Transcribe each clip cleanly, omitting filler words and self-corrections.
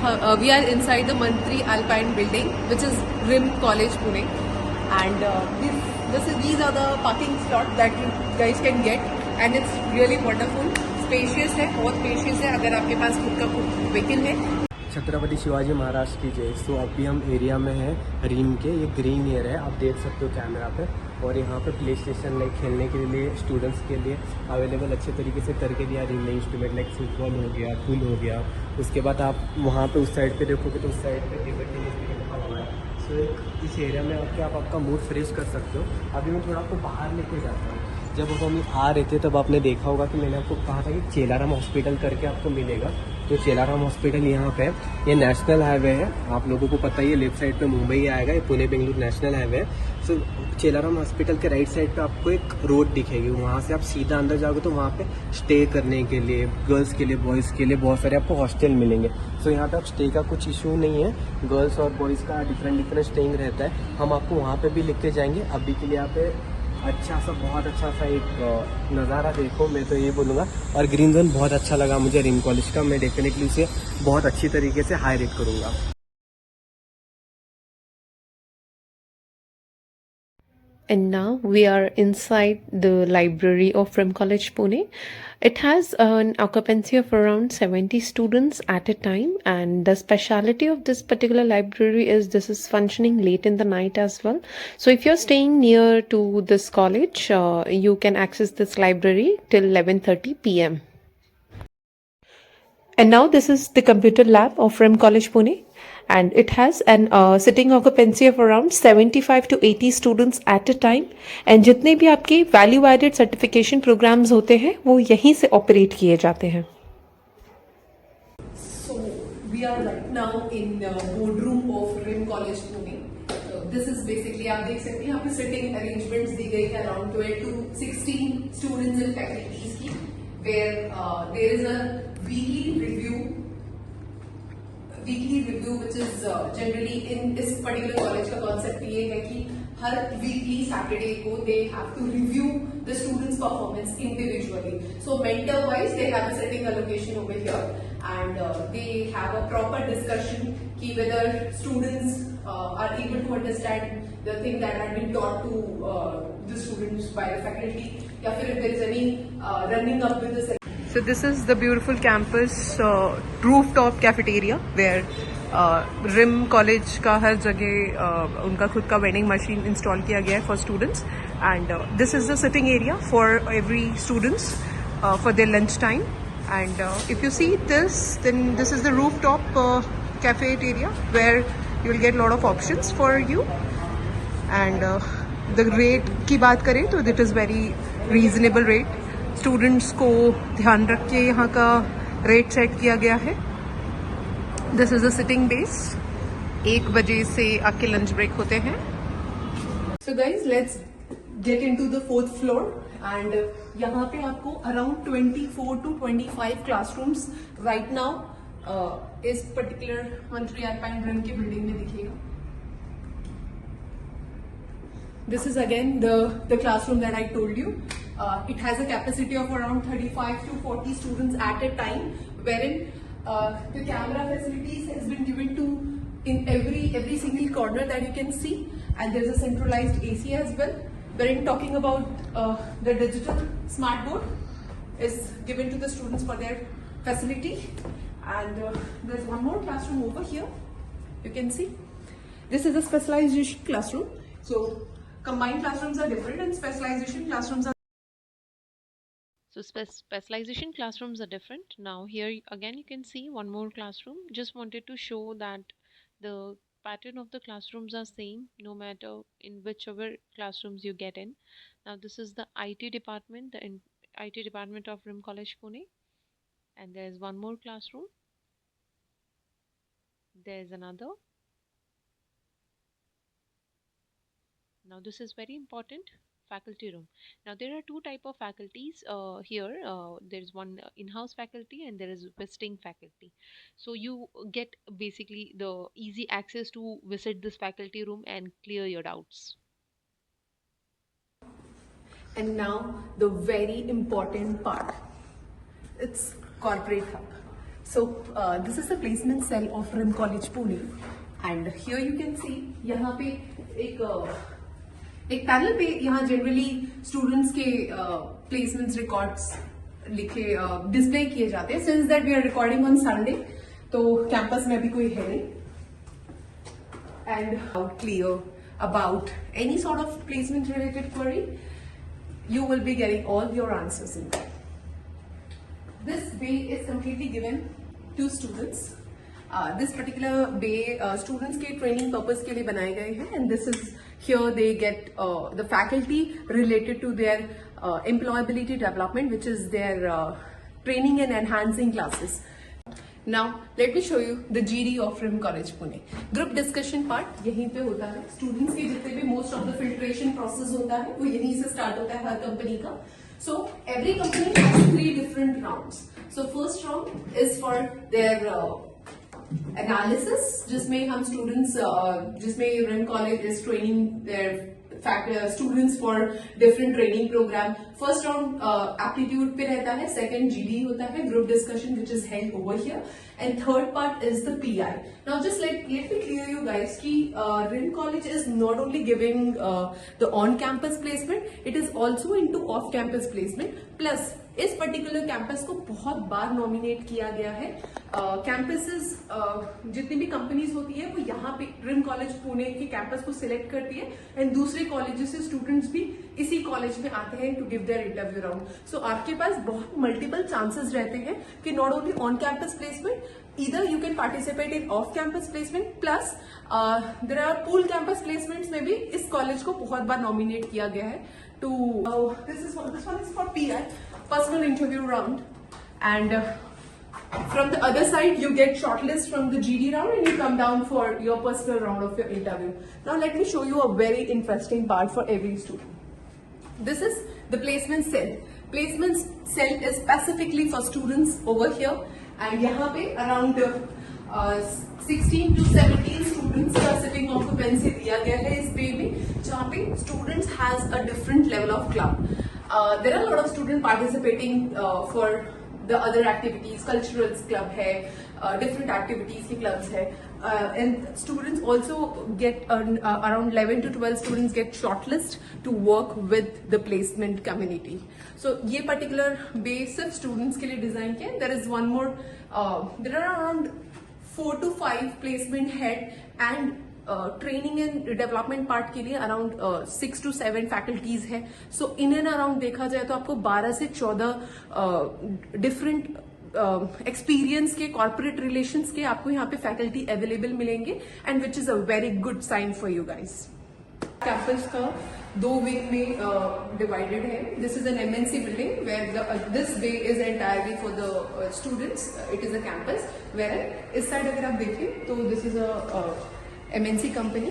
we are inside the Mantri Alpine building, which is RIM College Pune, and these are the parking slots that you guys can get, and it's really wonderful, spacious है, बहुत spacious है अगर आपके पास खुद का vehicle है। छत्रपति शिवाजी महाराज की जय। तो अभी हम एरिया में हैं रीम के, ये ग्रीन एयर है, आप देख सकते हो कैमरा पे। और यहाँ पे प्ले स्टेशन लाइक खेलने के लिए स्टूडेंट्स के लिए अवेलेबल अच्छे तरीके से करके दिया रीम ने। इंस्ट्रूमेंट लाइक फुटबॉल हो गया, पूल हो गया। उसके बाद आप वहाँ पे उस साइड पे देखोगे तो उस साइड पे टेबल टेनिस भी रखा हुआ है। सो इस एरिया में आके आप आपका मूड फ्रेश कर सकते हो। अभी मैं थोड़ा आपको बाहर लेके जाता हूँ। जब हम आ रहे थे तब आपने देखा होगा कि मैंने आपको कहा था कि चेलाराम हॉस्पिटल करके आपको मिलेगा। तो चेलाराम हॉस्पिटल यहाँ पे है, ये नेशनल हाईवे है, आप लोगों को पता ही है। लेफ्ट साइड पे मुंबई आएगा, ये पुणे बेंगलुरु नेशनल हाईवे है। सो चेलाराम हॉस्पिटल के राइट साइड पे आपको एक रोड दिखेगी, वहाँ से आप सीधा अंदर जाओगे तो वहाँ पे स्टे करने के लिए गर्ल्स के लिए बॉयज़ के लिए बहुत सारे आपको हॉस्टल मिलेंगे। सो यहाँ पे आप स्टे का कुछ इशू नहीं है, गर्ल्स और बॉयज़ का डिफरेंट स्टेइंग रहता है। हम आपको वहाँ पे भी लेके जाएंगे। अभी के लिए यहाँ पे अच्छा सा, बहुत अच्छा सा एक नज़ारा देखो, मैं तो ये बोलूँगा। और ग्रीन जोन बहुत अच्छा लगा मुझे रिम कॉलेज का, मैं डेफिनेटली उसे बहुत अच्छी तरीके से हाई रेट करूँगा। And now we are inside the library of RIM College Pune. It has an occupancy of around 70 students at a time, and the speciality of this particular library is this is functioning late in the night as well. So if you're staying near to this college, you can access this library till 11:30 p.m. And now this is the computer lab of RIM College Pune, and it has an sitting occupancy of around 75 to 80 students at a time, and जितने भी आपके value added certification programmes होते हैं वो यहीं से operate किए जाते हैं। So we are right now in boardroom of RIM College Pune. This is basically, आप देख सकते हैं यहाँ पे सिटिंग अरेंजमेंट्स दी गई है around 12 to 16 students and faculties की, where there is a weekly review which is generally in इस particular college का concept ये है कि हर weekly Saturday को they have to review the students' performance individually. So mentor wise they have a sitting allocation over here, and they have a proper discussion कि whether students are able to understand the thing that had been taught to the students by the faculty, या फिर if there is any running up with the. So this is the beautiful campus rooftop cafeteria where RIM College का हर जगह उनका खुद का vending machine install किया गया है for students, and this is the sitting area for every students for their lunch time. And if you see this, then this is the rooftop cafeteria where you will get a lot of options for you. And the rate की बात करें तो it is very reasonable rate. Students को ध्यान रख के यहाँ का रेट सेट किया गया है। This is a sitting base, 1 बजे से आपके लंच ब्रेक होते हैं। So guys let's get into the 4th floor, and यहाँ पे आपको around 24 to 25 classrooms right now इस पर्टिकुलर मंत्री अल्पाइन RIM की बिल्डिंग में दिखेगा। This is again the classroom that I told you. It has a capacity of around 35 to 40 students at a time, wherein the camera facilities has been given to in every single corner that you can see, and there's a centralized AC as well. Wherein talking about the digital smart board is given to the students for their facility, and there's one more classroom over here. You can see this is a specialization classroom. So combined classrooms are different and specialization classrooms are. So specialization classrooms are different. Now here again you can see one more classroom. Just wanted to show that the pattern of the classrooms are same no matter in whichever classrooms you get in. Now this is the IT department, the IT department of RIM College Pune, and there is one more classroom. There is another. Now this is very important, faculty room. Now there are two type of faculties here. There is one in-house faculty and there is visiting faculty. So you get basically the easy access to visit this faculty room and clear your doubts. And now the very important part, it's corporate hub. So this is the placement cell of RIM College Pune, and here you can see यहाँ पे एक panel पे यहाँ generally students के placements records लिखे display किए जाते हैं. Since that we are recording on Sunday, तो कैंपस में अभी कोई है नहीं. And clear about any sort of placement related query, you will be getting all your answers in there. This bay is completely given to students. This particular bay students के training purpose के लिए बनाए गए हैं, and this is here they get the faculty related to their employability development, which is their training and enhancing classes. Now let me show you the GD of RIM College Pune. Group discussion part यहीं पे होता है. Students के जितने भी most of the filtration process होता है वो यहीं से start होता है हर company का. So every company has 3 different rounds. So first round is for their analysis, जिसमें हम students जिसमें RIM College is training their students for different training program. First round aptitude पे रहता है, second GD होता है, group discussion which is held over here, and third part is the PI. Now just let me clear you guys कि RIM College is not only giving the on-campus placement, it is also into off-campus placement. Plus इस particular campus को बहुत बार nominate किया गया है. Campuses जितनी भी companies होती है वो यहाँ पे RIM कॉलेज पुणे के कैंपस को सिलेक्ट करती है, एंड दूसरे कॉलेजेस से स्टूडेंट्स भी इसी कॉलेज में आते हैं to give their interview round. So आपके पास बहुत मल्टीपल चांसेस रहते हैं कि not only on campus placement, either you can participate in off campus placement, plus there are pool campus placements में भी इस कॉलेज को बहुत बार नॉमिनेट किया गया है to this one is for PI, personal interview round, and from the other side you get shortlist from the GD round and you come down for your personal round of your interview. Now let me show you a very interesting part for every student. This is the placement cell. Placement cell is specifically for students over here, and यहाँ पे around 16 to 17 students का sitting occupancy दिया गया है इस bay में, जहाँ पे students has a different level of club. There are a lot of students participating for the other activities. Culturals club है, different activities के clubs है, and students also get around 11 to 12 students get shortlist to work with the placement community. So ये particular bay सिर्फ students के लिए design किया है. There is one more, there are around 4 to 5 placement head and training and development part के लिए around 6 to 7 faculties है. सो in and around देखा जाए तो आपको 12 से 14 डिफरेंट एक्सपीरियंस के कॉर्पोरेट रिलेशंस के आपको यहाँ पे फैकल्टी अवेलेबल मिलेंगे, and which is a very good sign for you guys. Campus का 2 विंग में डिवाइडेड है. This is an MNC building where this way is entirely for the students. It is a campus where this side अगर आप देखें तो this is a MNC company.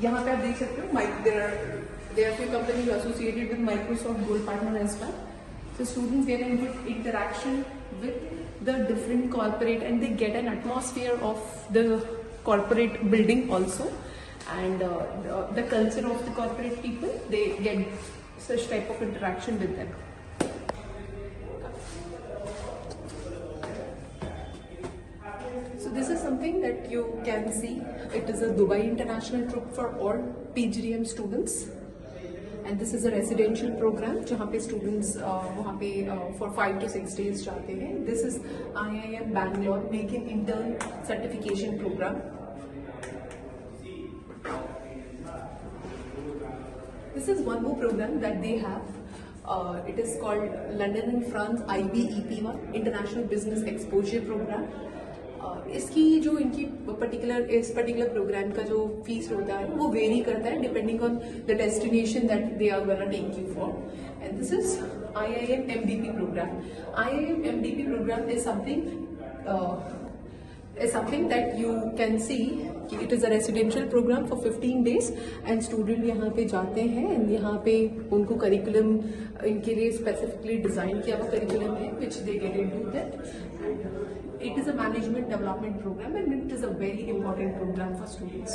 यहाँ पे आप देख सकते हो there are few companies associated with Microsoft Gold Partner as well. So students get a good interaction with the different corporate, and they get an atmosphere of the corporate building also, and the culture of the corporate people, they get such type of interaction with them. So this is something that you can see. It is a Dubai international trip for all PGDM students, and this is a residential program जहाँ पे students वहाँ पे for 5 to 6 days जाते हैं. This is IIM Bangalore Make in Intern certification program. This is one more program that they have. It is called London and France IBEP1 International Business Exposure Program. इसकी जो इनकी इस particular programme का जो fees होता है वो vary करता है depending on the destination that they are gonna take you for. And this is IIM MDP program. IIM MDP program is something that you can see. It is a residential program for 15 days, and student यहाँ पे जाते हैं, and यहाँ पे उनको curriculum इनके लिए specifically design किया हुआ करिकुलम है which they get into that. It is a management development program, and it is a very important program for students.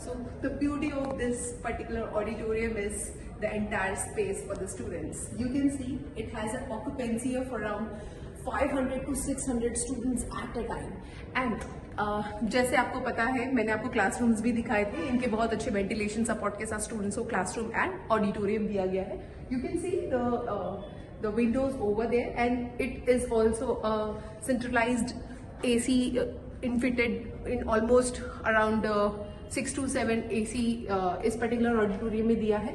So the beauty of this particular auditorium is the entire space for the students. You can see it has an occupancy of around 500 to 600 students at a time. And जैसे आपको पता है, मैंने आपको classrooms भी दिखाए थे, इनके बहुत अच्छे वेंटिलेशन सपोर्ट के साथ स्टूडेंट्स को क्लासरूम एंड ऑडिटोरियम दिया गया है. You can see the windows over there, and it is also a centralized AC infitted in almost around 6 to 7 AC इस particular auditorium में दिया है.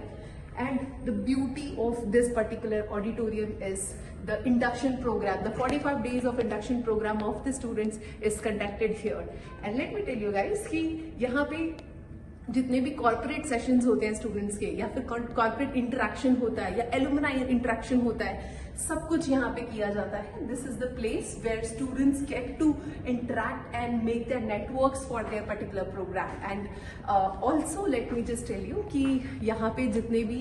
And the beauty of this particular auditorium is the induction program. The 45 days of induction program of the students is conducted here. And let me tell you guys कि यहाँ पे जितने भी corporate sessions होते हैं स्टूडेंट्स के, या फिर कॉर्पोरेट इंटरेक्शन होता है, या एलुमनाई इंटरेक्शन होता है, सब कुछ यहाँ पे किया जाता है. This is the place where students get to interact and make their networks for their particular program. And also let me just tell you कि यहाँ पे जितने भी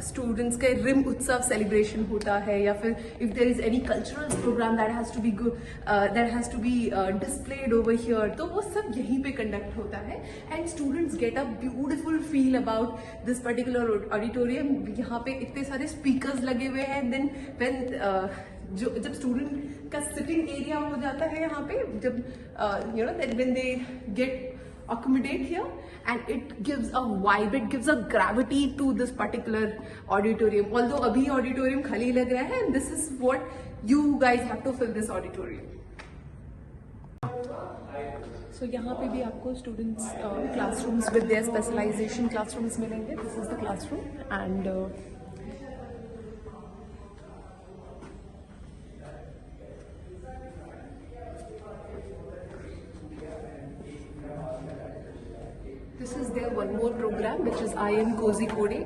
स्टूडेंट्स के रिम उत्सव सेलिब्रेशन होता है, या फिर if there is any cultural program that has to be that has to be displayed over here, तो वो सब यहीं पे कंडक्ट होता है. And students get a beautiful feel about this particular auditorium. यहाँ पे इतने सारे स्पीकर्स लगे हुए हैं. देन जब स्टूडेंट का सिटिंग एरिया हो जाता है यहाँ पे, जब you know that when they get accommodate here, and it gives a vibe, it gives a gravity to this particular auditorium. Although abhi auditorium khali lag raha hai, and this is what you guys have to fill this auditorium. So यहाँ पे भी आपको students classrooms with their specialization classrooms मिलेंगे. This is the classroom, and this is their one more program, which is IM Kozhikode.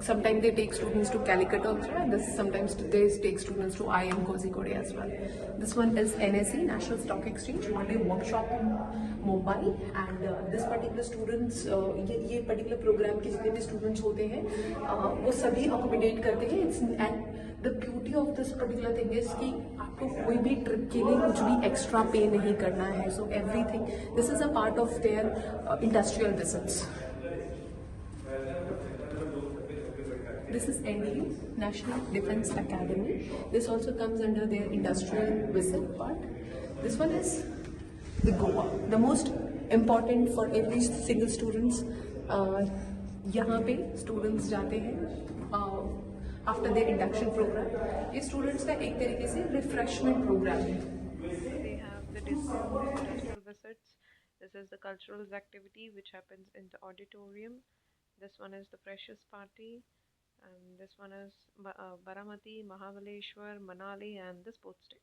Sometimes they take students to Calicut also, and sometimes they take students to IM Kozhikode as well. This one is NSE, National Stock Exchange, one-day workshop in Mumbai, and this particular students, ये particular program के जितने भी students होते हैं, वो सभी accommodate करते हैं. And the beauty of this particular thing is कि आपको कोई भी ट्रिप के लिए कुछ भी एक्स्ट्रा पे नहीं करना है. So everything, this is a part of their industrial visits. This is NDU, National Defence Academy. This also comes under their industrial visit part. This one is the Goa, the most important for every single students. यहाँ पे students जाते हैं after their induction program. ये students का एक तरीके से refreshment program है. They have the industrial visits. This is the cultural activity which happens in the auditorium. This one is the Precious Party, and this one is Baramati, Mahabaleshwar, Manali, and the sports day.